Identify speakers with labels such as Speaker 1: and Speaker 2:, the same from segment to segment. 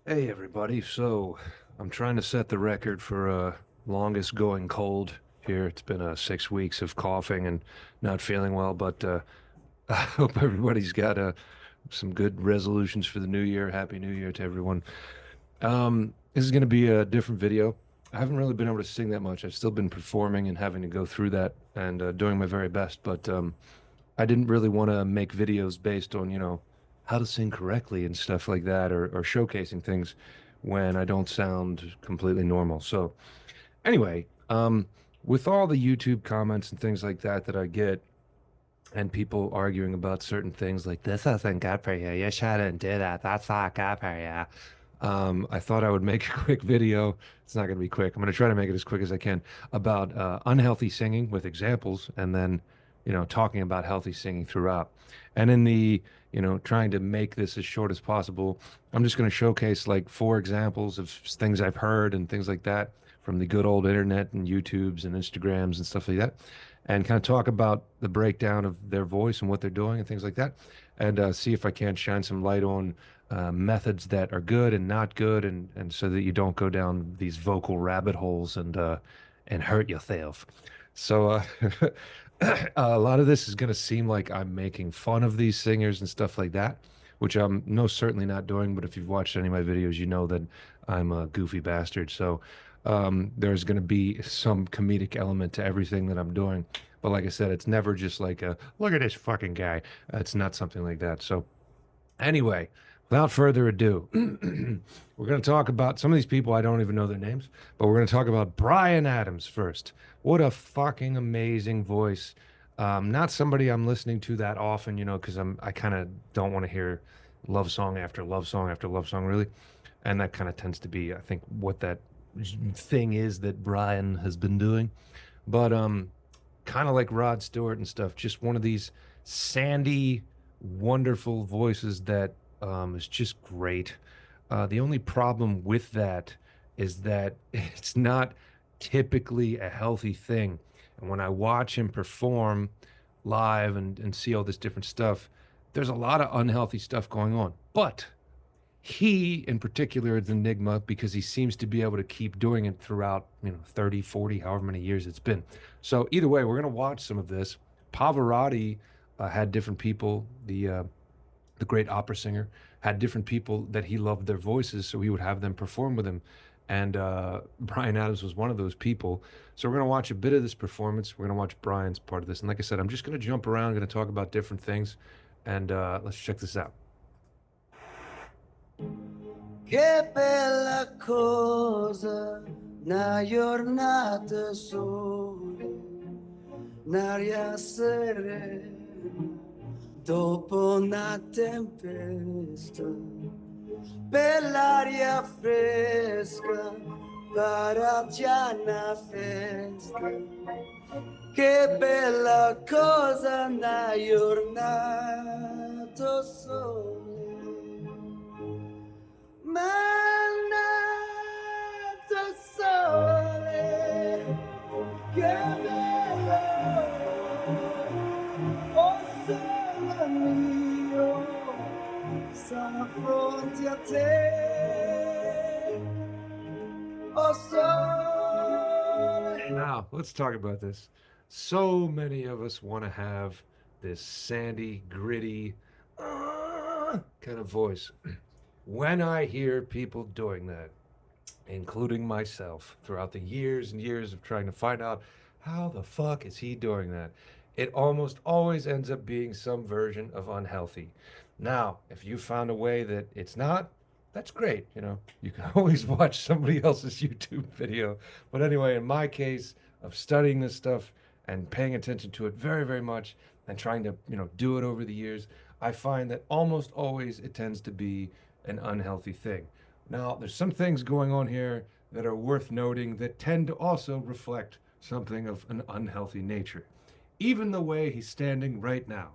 Speaker 1: Hey everybody, so I'm trying to set the record for longest going cold here. It's been 6 weeks of coughing and not feeling well, but I hope everybody's got some good resolutions for the new year. Happy New Year to everyone. This is going to be a different video. I haven't really been able to sing that much. I've still been performing and having to go through that and doing my very best, but I didn't really want to make videos based on, how to sing correctly and stuff like that, or showcasing things when I don't sound completely normal. So anyway, with all the YouTube comments and things like that that I get, and people arguing about certain things like this isn't good for you, you shouldn't do that. That's not good for you. I thought I would make a quick video. It's not going to be quick. I'm going to try to make it as quick as I can about unhealthy singing with examples, and then, talking about healthy singing throughout. And in the, trying to make this as short as possible, I'm just going to showcase like 4 examples of things I've heard and things like that from the good old internet and YouTubes and Instagrams and stuff like that, and kind of talk about the breakdown of their voice and what they're doing and things like that, and see if I can shine some light on methods that are good and not good, and so that you don't go down these vocal rabbit holes and hurt yourself. So a lot of this is going to seem like I'm making fun of these singers and stuff like that, which I'm no certainly not doing. But if you've watched any of my videos, you know that I'm a goofy bastard. So there's going to be some comedic element to everything that I'm doing. But like I said, it's never just like a look at this fucking guy. It's not something like that. So anyway, without further ado, we're going to talk about some of these people. I don't even know their names, but we're going to talk about Bryan Adams first. What a fucking amazing voice. Not somebody I'm listening to that often, because I kind of don't want to hear love song after love song after love song, really. And that kind of tends to be, I think, what that thing is that Bryan has been doing. But kind of like Rod Stewart and stuff, just one of these sandy, wonderful voices that is just great. The only problem with that is that it's not typically a healthy thing. And when I watch him perform live and see all this different stuff, there's a lot of unhealthy stuff going on. But he in particular is an enigma because he seems to be able to keep doing it throughout 30, 40, however many years it's been. So either way, we're going to watch some of this. Pavarotti had different people. The great opera singer had different people that he loved their voices, so he would have them perform with him, and Bryan Adams was one of those people. So we're going to watch a bit of this performance. We're going to watch Bryan's part of this, and like I said, I'm just going to jump around, going to talk about different things, and let's check this out.
Speaker 2: Che bella cosa, una giornata sola, un'aria serena, dopo una tempesta, bell'aria fresca, para già una festa. Che bella cosa, una giornata sola. Mannato sole, che bello, oh sole mio, sono fronte a te, oh sole.
Speaker 1: Now, let's talk about this. So many of us want to have this sandy, gritty kind of voice. When I hear people doing that, including myself, throughout the years and years of trying to find out how the fuck is he doing that, it almost always ends up being some version of unhealthy. Now, if you found a way that it's not, that's great. You can always watch somebody else's YouTube video. But anyway, in my case of studying this stuff and paying attention to it very, very much and trying to, do it over the years, I find that almost always it tends to be an unhealthy thing. Now, there's some things going on here that are worth noting that tend to also reflect something of an unhealthy nature, even the way he's standing right now.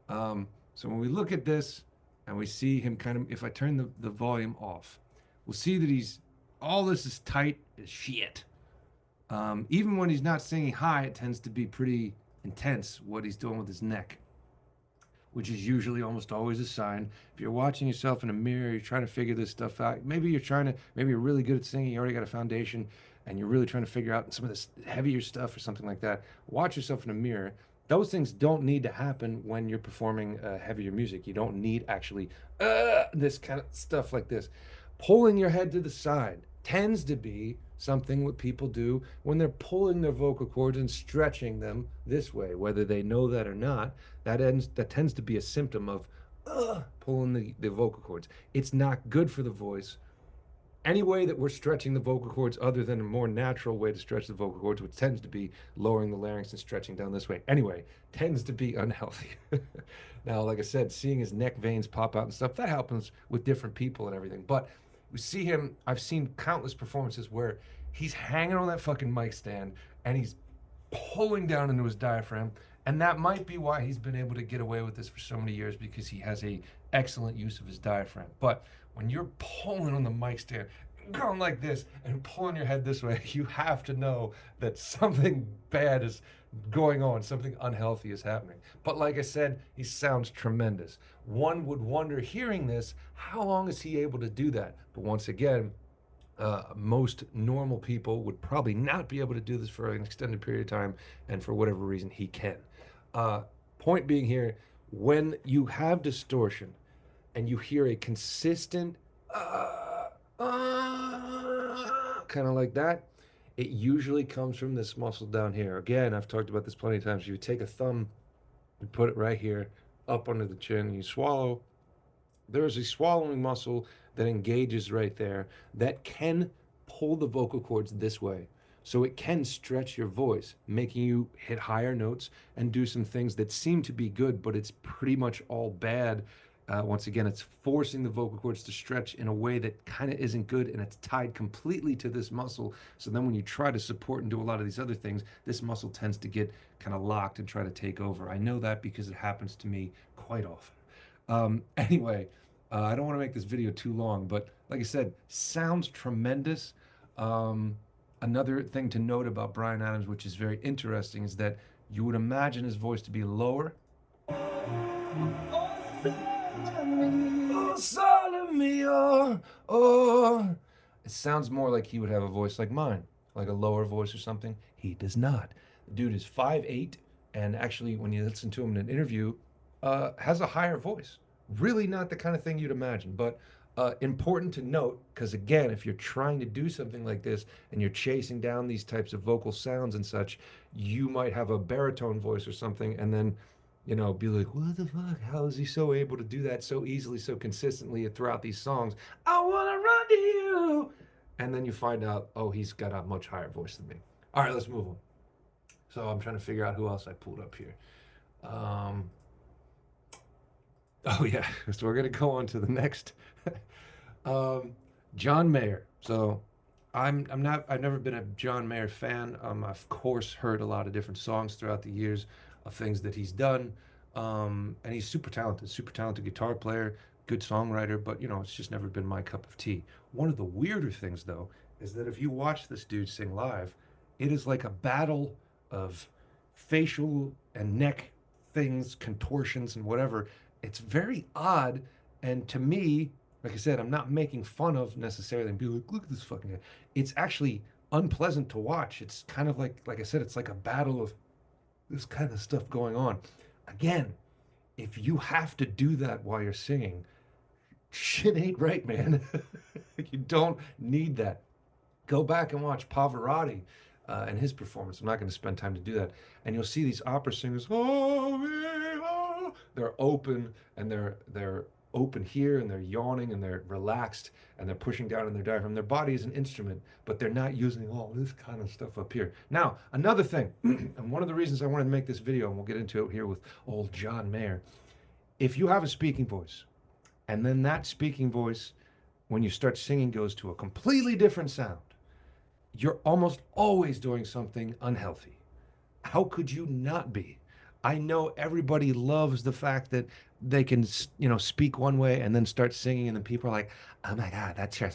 Speaker 1: So when we look at this and we see him kind of, if I turn the volume off, we'll see that all this is tight as shit. Even when he's not singing high, it tends to be pretty intense what he's doing with his neck. which is usually almost always a sign. If you're watching yourself in a mirror, you're trying to figure this stuff out. Maybe you're really good at singing, you already got a foundation, and you're really trying to figure out some of this heavier stuff or something like that. Watch yourself in a mirror. Those things don't need to happen when you're performing heavier music. You don't need actually this kind of stuff like this. Pulling your head to the side tends to be something what people do when they're pulling their vocal cords and stretching them this way, whether they know that or not. That tends to be a symptom of pulling the vocal cords. It's not good for the voice. Any way that we're stretching the vocal cords other than a more natural way to stretch the vocal cords, which tends to be lowering the larynx and stretching down this way anyway, tends to be unhealthy. Now, like I said, seeing his neck veins pop out and stuff, that happens with different people and everything. But we see him, I've seen countless performances where he's hanging on that fucking mic stand and he's pulling down into his diaphragm. And that might be why he's been able to get away with this for so many years, because he has a excellent use of his diaphragm. But when you're pulling on the mic stand, going like this and pulling your head this way, you have to know that something bad is going on, something unhealthy is happening. But like I said, he sounds tremendous. One would wonder, hearing this, how long is he able to do that? But once again, most normal people would probably not be able to do this for an extended period of time, and for whatever reason, he can. Point being here, when you have distortion and you hear a consistent kind of like that, it usually comes from this muscle down here. Again, I've talked about this plenty of times. You take a thumb and put it right here up under the chin, and you swallow. There's a swallowing muscle that engages right there that can pull the vocal cords this way. So it can stretch your voice, making you hit higher notes and do some things that seem to be good, but it's pretty much all bad. Once again, it's forcing the vocal cords to stretch in a way that kind of isn't good, and it's tied completely to this muscle. So then when you try to support and do a lot of these other things, this muscle tends to get kind of locked and try to take over. I know that because it happens to me quite often. Anyway, I don't want to make this video too long, but like I said, sounds tremendous. Another thing to note about Bryan Adams, which is very interesting, is that you would imagine his voice to be lower. Oh, sole mio, oh. It sounds more like he would have a voice like mine, like a lower voice or something. He does not. The dude is 5'8", and actually, when you listen to him in an interview, has a higher voice. Really not the kind of thing you'd imagine, but important to note, because again, if you're trying to do something like this and you're chasing down these types of vocal sounds and such, you might have a baritone voice or something, and then, you know, be like, what the fuck? How is he so able to do that so easily, so consistently throughout these songs? I want to run to you. And then you find out, oh, he's got a much higher voice than me. All right, let's move on. So I'm trying to figure out who else I pulled up here. Oh yeah, so we're gonna go on to the next. John Mayer. So I've never been a John Mayer fan. I've of course heard a lot of different songs throughout the years of things that he's done. And he's super talented guitar player, good songwriter, but you know, it's just never been my cup of tea. One of the weirder things though is that if you watch this dude sing live, it is like a battle of facial and neck things, contortions and whatever. It's very odd, and to me, like I said, I'm not making fun of necessarily and be like, look at this fucking guy. It's actually unpleasant to watch. It's kind of like I said, it's like a battle of this kind of stuff going on. Again, if you have to do that while you're singing, shit ain't right, man. You don't need that. Go back and watch Pavarotti and his performance. I'm not going to spend time to do that. And you'll see these opera singers, they're open, and they're open here, and they're yawning, and they're relaxed, and they're pushing down in their diaphragm. Their body is an instrument, but they're not using all this kind of stuff up here. Now, another thing, and one of the reasons I wanted to make this video, and we'll get into it here with old John Mayer, if you have a speaking voice, and then that speaking voice, when you start singing, goes to a completely different sound, you're almost always doing something unhealthy. How could you not be? I know everybody loves the fact that they can, you know, speak one way and then start singing, and then people are like, oh my God, that's your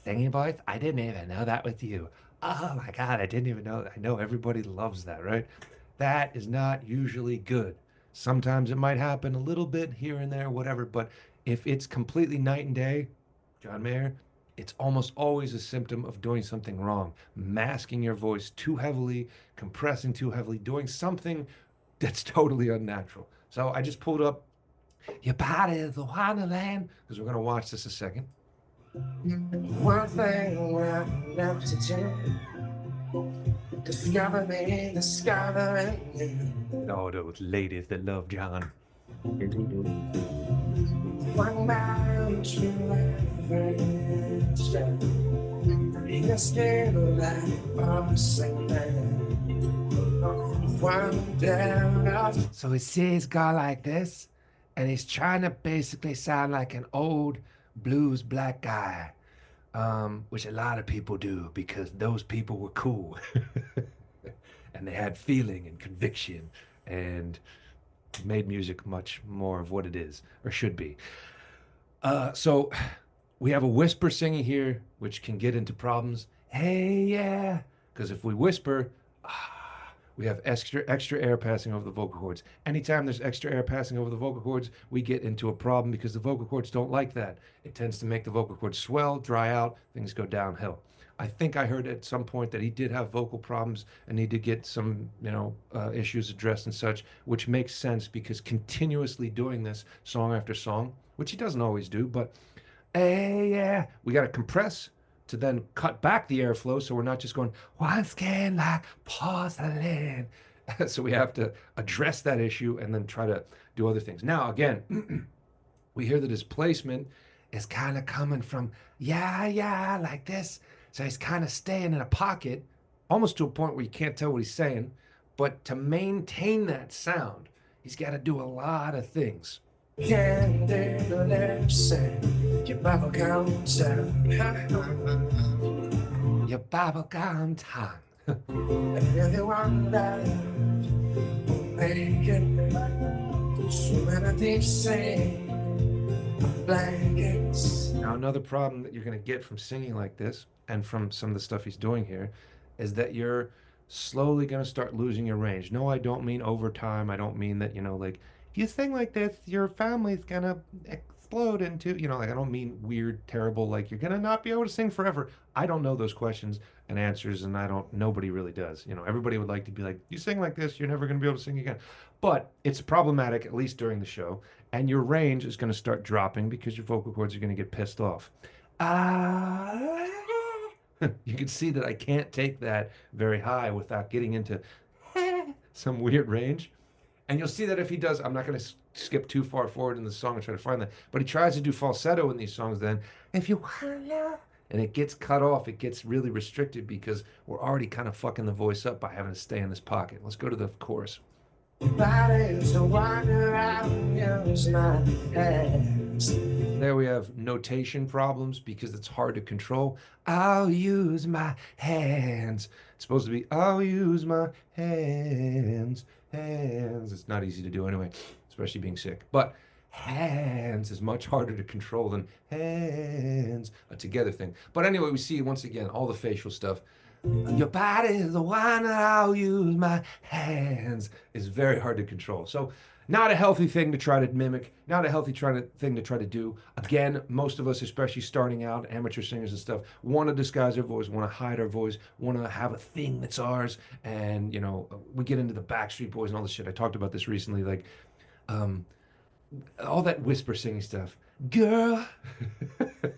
Speaker 1: singing voice? I didn't even know that with you. Oh my God, I didn't even know. I know everybody loves that, right? That is not usually good. Sometimes it might happen a little bit here and there, whatever. But if it's completely night and day, John Mayer, it's almost always a symptom of doing something wrong. Masking your voice too heavily, compressing too heavily, doing something that's totally unnatural. So I just pulled up Your Body is a Wonderland because we're going to watch this a second.
Speaker 2: One thing I've left to do, discovering.
Speaker 1: Oh, those ladies that love John.
Speaker 2: One man to every step. In a scale like a single. One down.
Speaker 1: So he says God like this, and he's trying to basically sound like an old blues black guy, which a lot of people do because those people were cool. And they had feeling and conviction and made music much more of what it is or should be. So we have a whisper singing here, which can get into problems. Hey, yeah, because if we whisper, we have extra air passing over the vocal cords. Anytime there's extra air passing over the vocal cords, we get into a problem because the vocal cords don't like that. It tends to make the vocal cords swell, dry out, things go downhill. I think I heard at some point that he did have vocal problems and need to get some, issues addressed and such, which makes sense because continuously doing this song after song, which he doesn't always do, but hey, yeah, we got to compress to then cut back the airflow so we're not just going one skin like porcelain. So we have to address that issue and then try to do other things. Now, again, we hear that his placement is kind of coming from yeah, like this. So he's kind of staying in a pocket, almost to a point where you can't tell what he's saying. But to maintain that sound, he's got to do a lot of things.
Speaker 2: Candy lips and your bubblegum tongue.
Speaker 1: Your bubblegum tongue.
Speaker 2: And if you wonder, make it so many deep sea blankets.
Speaker 1: Now, another problem that you're going to get from singing like this and from some of the stuff he's doing here is that you're slowly going to start losing your range. No, I don't mean over time. I don't mean that, like, if you sing like this, your family's going to explode into, like, I don't mean weird, terrible, like, you're going to not be able to sing forever. I don't know those questions and answers, and nobody really does. Everybody would like to be like, you sing like this, you're never going to be able to sing again. But it's problematic, at least during the show, and your range is going to start dropping because your vocal cords are going to get pissed off. You can see that I can't take that very high without getting into some weird range. And you'll see that if he does, I'm not going to skip too far forward in the song and try to find that, but he tries to do falsetto in these songs then, if you wanna, and it gets cut off, it gets really restricted because we're already kind of fucking the voice up by having to stay in this pocket. Let's go to the chorus. There we have notation problems because it's hard to control. I'll use my hands. It's supposed to be, I'll use my hands. It's not easy to do anyway, especially being sick. But hands is much harder to control than hands, a together thing. But anyway, we see once again all the facial stuff. Your body is the one that I'll use my hands is very hard to control. So not a healthy thing to try to mimic, not a healthy thing to try to do. Again, most of us, especially starting out, amateur singers and stuff, want to disguise our voice, want to hide our voice, want to have a thing that's ours. And, we get into the Backstreet Boys and all this shit. I talked about this recently, like all that whisper singing stuff. Girl,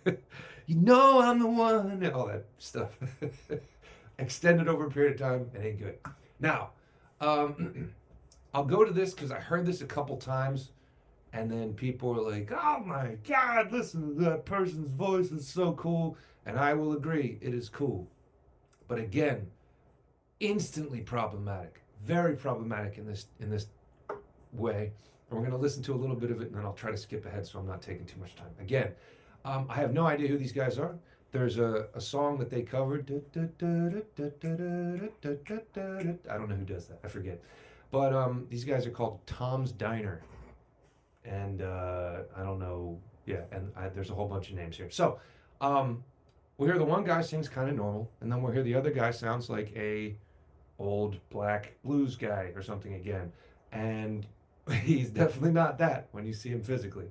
Speaker 1: I'm the one, all that stuff. Extended over a period of time, it ain't good. Now, I'll go to this because I heard this a couple times, and then people are like, oh my God, listen to that person's voice, it's so cool. And I will agree, it is cool. But again, instantly problematic, very problematic in this way. And we're going to listen to a little bit of it, and then I'll try to skip ahead so I'm not taking too much time. Again, I have no idea who these guys are. There's a song that they covered. I don't know who does that. I forget. But these guys are called Tom's Diner. And I don't know. Yeah, and there's a whole bunch of names here. So we'll hear the one guy sings kind of normal. And then we'll hear the other guy sounds like a old black blues guy or something again. And He's definitely not that when you see him physically.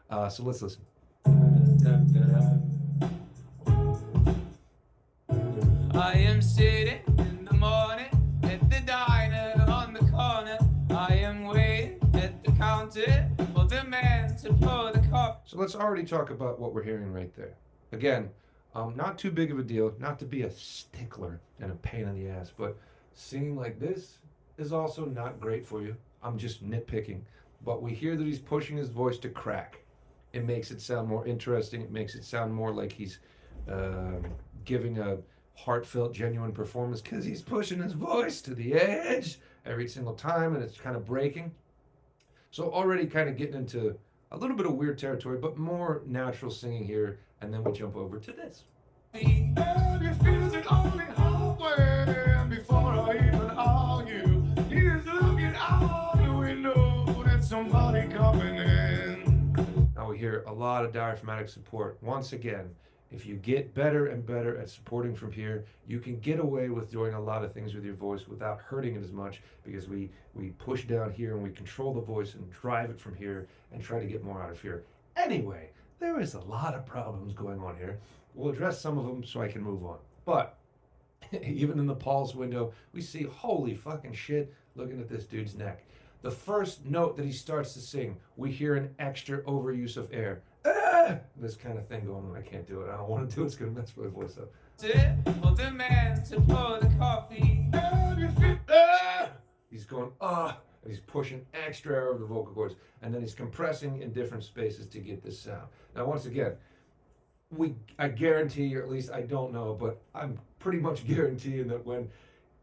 Speaker 1: So let's listen.
Speaker 3: I am sitting in the morning at the diner on the corner. I am waiting at the counter for the man to pour the coffee.
Speaker 1: So let's already talk about what we're hearing right there. Again, not too big of a deal, not to be a stickler and a pain in the ass, but singing like this is also not great for you. I'm just nitpicking. But we hear that he's pushing his voice to crack. It makes it sound more interesting. It makes it sound more like he's giving a heartfelt, genuine performance because he's pushing his voice to the edge every single time and it's kind of breaking. So already kind of getting into a little bit of weird territory, but more natural singing here. And then we jump over to this.
Speaker 3: And he feels it only halfway. And before I even argue, he's looking out the window. There's somebody coming in.
Speaker 1: Now we hear a lot of diaphragmatic support. Once again, if you get better and better at supporting from here, you can get away with doing a lot of things with your voice without hurting it as much because we push down here and we control the voice and drive it from here and try to get more out of here. Anyway, there is a lot of problems going on here. We'll address some of them so I can move on. But even in the Paul's window, we see, holy fucking shit, looking at this dude's neck. The first note that he starts to sing, we hear an extra overuse of air. This kind of thing going on. I can't do it. I don't want to do it. It's going to mess my voice up.
Speaker 3: For the man to pour the coffee.
Speaker 1: He's going, and he's pushing extra air over the vocal cords. And then he's compressing in different spaces to get this sound. Now, once again, I guarantee, or at least I don't know, but I'm pretty much guaranteeing that when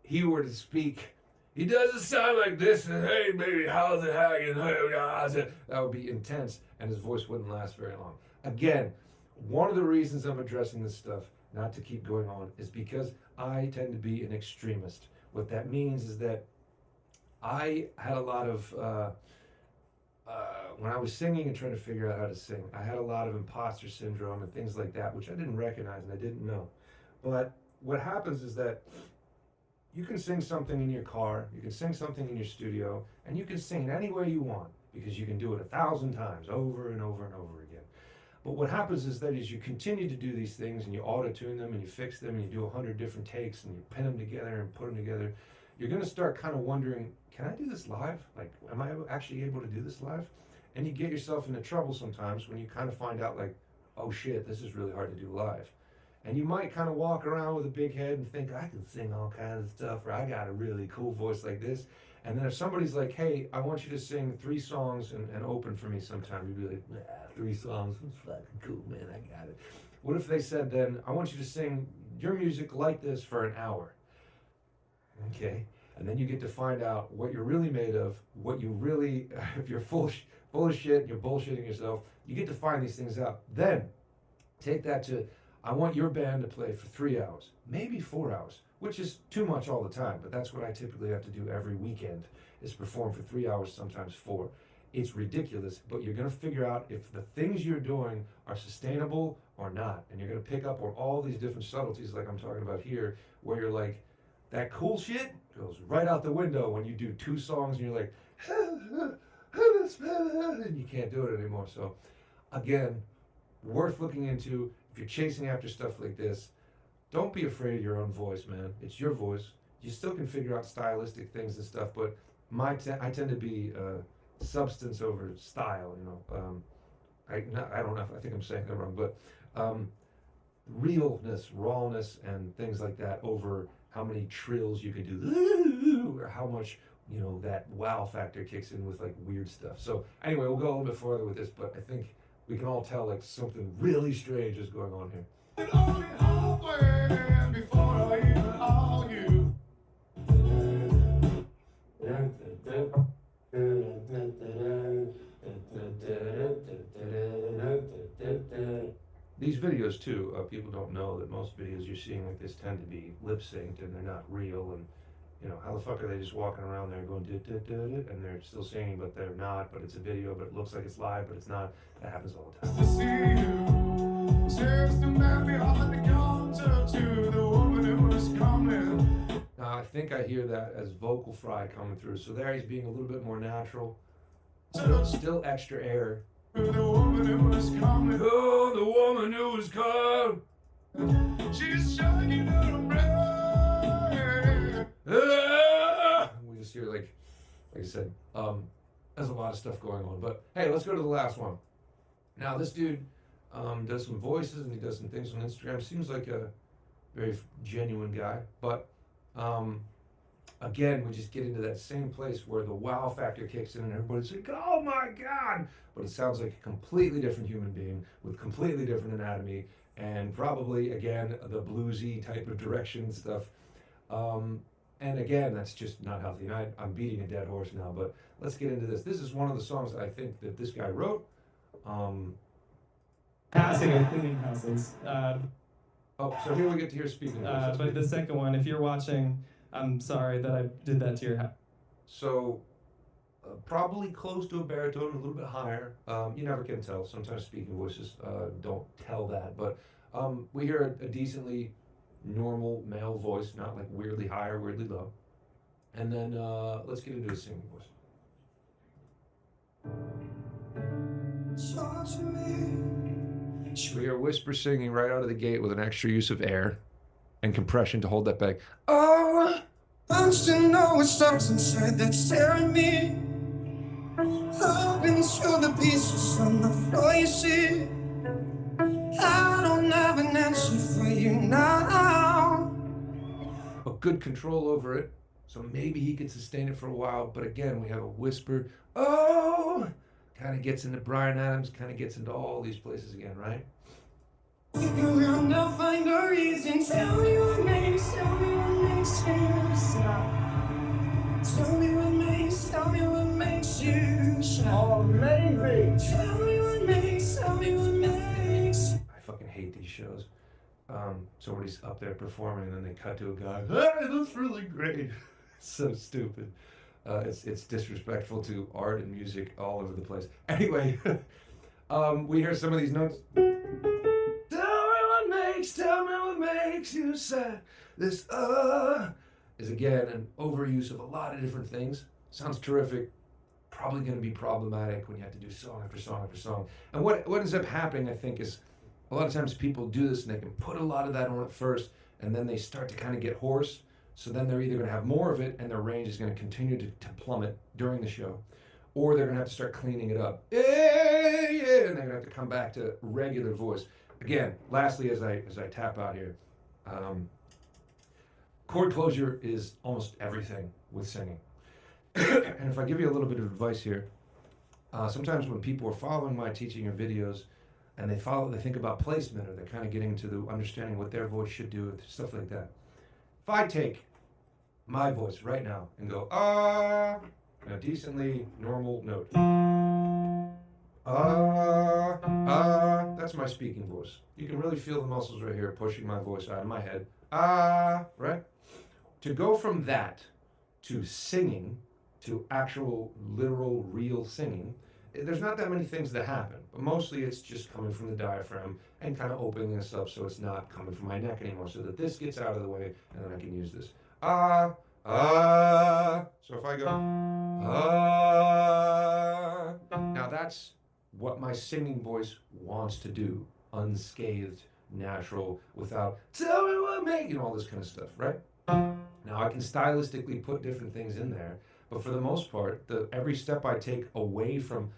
Speaker 1: he were to speak, he doesn't sound like this, and hey, baby, how's it hanging? That would be intense, and his voice wouldn't last very long. Again, one of the reasons I'm addressing this stuff, not to keep going on, is because I tend to be an extremist. What that means is that I had a lot of, when I was singing and trying to figure out how to sing, I had a lot of imposter syndrome and things like that, which I didn't recognize and I didn't know. But what happens is that you can sing something in your car, you can sing something in your studio, and you can sing it any way you want because you can do it 1,000 times over and over and over again. But what happens is that as you continue to do these things and you auto-tune them and you fix them and you do 100 different takes and you pin them together and put them together, you're going to start kind of wondering, can I do this live? Like, am I actually able to do this live? And you get yourself into trouble sometimes when you kind of find out like, oh shit, this is really hard to do live. And you might kind of walk around with a big head and think, I can sing all kinds of stuff, or I got a really cool voice like this. And then if somebody's like, hey, I want you to sing 3 songs and open for me sometime, you'd be like, 3 songs, that's fucking cool, man, I got it. What if they said then, I want you to sing your music like this for an hour? Okay. And then you get to find out what you're really made of, what you really, if you're full of shit and you're bullshitting yourself, you get to find these things out. Then take that to, I want your band to play for 3 hours, maybe 4 hours, which is too much all the time, but that's what I typically have to do every weekend, is perform for 3 hours, sometimes 4. It's ridiculous, but you're going to figure out if the things you're doing are sustainable or not. And you're going to pick up on all these different subtleties like I'm talking about here, where you're like, that cool shit goes right out the window when you do 2 songs and you're like, and you can't do it anymore. So again, worth looking into. If you're chasing after stuff like this, don't be afraid of your own voice, man. It's your voice. You still can figure out stylistic things and stuff, but I tend to be substance over style, you know. I don't know, I think I'm saying that wrong, but realness, rawness, and things like that over how many trills you can do, or how much, you know, that wow factor kicks in with like weird stuff. So anyway, we'll go a little bit further with this, but I think we can all tell like something really strange is going on here.
Speaker 3: Before I even argue.
Speaker 1: These videos too, people don't know that most videos you're seeing like this tend to be lip synced and they're not real, and you know, how the fuck are they just walking around there going and they're still singing but they're not, but it's a video but it looks like it's live but it's not. That happens all the time.
Speaker 3: To see you, says the man behind the counter to the woman who was coming.
Speaker 1: Now I think I hear that as vocal fry coming through, so there he's being a little bit more natural. Still extra air.
Speaker 3: The woman who was coming,
Speaker 1: Oh, the woman who was called.
Speaker 3: she's shining on a breath.
Speaker 1: We just hear like I said, there's a lot of stuff going on. But hey, let's go to the last one. Now this dude does some voices and he does some things on Instagram. Seems like a very genuine guy. But again, we just get into that same place where the wow factor kicks in and everybody's like, oh my God. But it sounds like a completely different human being with completely different anatomy and probably, again, the bluesy type of direction stuff. And again, that's just not healthy. And I'm beating a dead horse now, but let's get into this. This is one of the songs that I think that this guy wrote.
Speaker 4: Passing and cleaning houses.
Speaker 1: Oh, so here we get to hear speaking voices.
Speaker 4: But the second one, if you're watching, I'm sorry that I did that to your house.
Speaker 1: So probably close to a baritone, a little bit higher. You never can tell. Sometimes speaking voices don't tell that. But we hear a decently normal male voice, not like weirdly high or weirdly low. And then let's get into the singing voice.
Speaker 2: Talk to me.
Speaker 1: We hear whisper singing right out of the gate with an extra use of air and compression to hold that back. Oh!
Speaker 2: Wants to know what starts inside that's tearing me. Up into the pieces on the floor, you see. I don't have an answer for you now.
Speaker 1: But good control over it, so maybe he could sustain it for a while. But again, we have a whisper. Oh! Kind of gets into Bryan Adams, kind of gets into all these places again, right?
Speaker 2: Look around, I'll find a reason. Tell me what makes you stop. Tell me what makes you shout.
Speaker 3: Amazing.
Speaker 2: Tell me what makes.
Speaker 1: I fucking hate these shows. Somebody's up there performing and then they cut to a guy. Hey, that's really great. So stupid. It's disrespectful to art and music all over the place. Anyway, we hear some of these notes. Tell me what makes you sad. This is again an overuse of a lot of different things. Sounds terrific. Probably going to be problematic when you have to do song after song after song. And what ends up happening, I think, is a lot of times people do this and they can put a lot of that on at first, and then they start to kind of get hoarse. So then they're either going to have more of it and their range is going to continue to plummet during the show, or they're going to have to start cleaning it up. Yeah, yeah, and they're going to have to come back to regular voice. Again, lastly, as I tap out here, chord closure is almost everything with singing. And if I give you a little bit of advice here, sometimes when people are following my teaching or videos and they think about placement, or they're kind of getting into the understanding what their voice should do, stuff like that. If I take my voice right now and go, in a decently normal note, that's my speaking voice. You can really feel the muscles right here pushing my voice out of my head. Right? To go from that to singing, to actual, literal, real singing, there's not that many things that happen, but mostly it's just coming from the diaphragm and kind of opening this up so it's not coming from my neck anymore, so that this gets out of the way and then I can use this. So if I go, now that's what my singing voice wants to do, unscathed, natural, without, tell me what make, all this kind of stuff, right? Now I can stylistically put different things in there, but for the most part, every step I take away from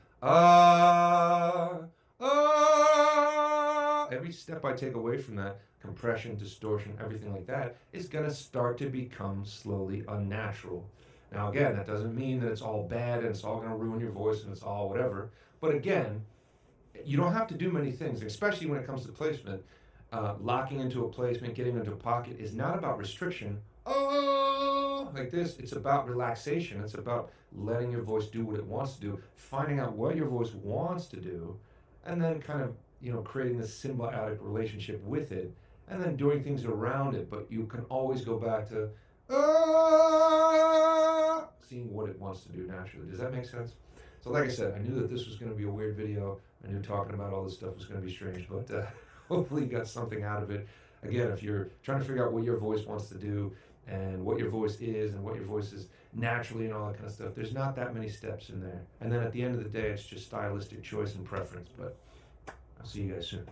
Speaker 1: every step I take away from that, compression, distortion, everything like that, is going to start to become slowly unnatural. Now again, that doesn't mean that it's all bad and it's all going to ruin your voice and it's all whatever. But again, you don't have to do many things, especially when it comes to placement. Locking into a placement, getting into a pocket is not about restriction. Like this, it's about relaxation. It's about letting your voice do what it wants to do, finding out what your voice wants to do, and then kind of, creating this symbiotic relationship with it, and then doing things around it. But you can always go back to seeing what it wants to do naturally. Does that make sense? So like I said, I knew that this was going to be a weird video. I knew talking about all this stuff was going to be strange, but hopefully you got something out of it. Again, if you're trying to figure out what your voice wants to do, and what your voice is and what your voice is naturally and all that kind of stuff. There's not that many steps in there. And then at the end of the day, it's just stylistic choice and preference. But I'll see you guys soon.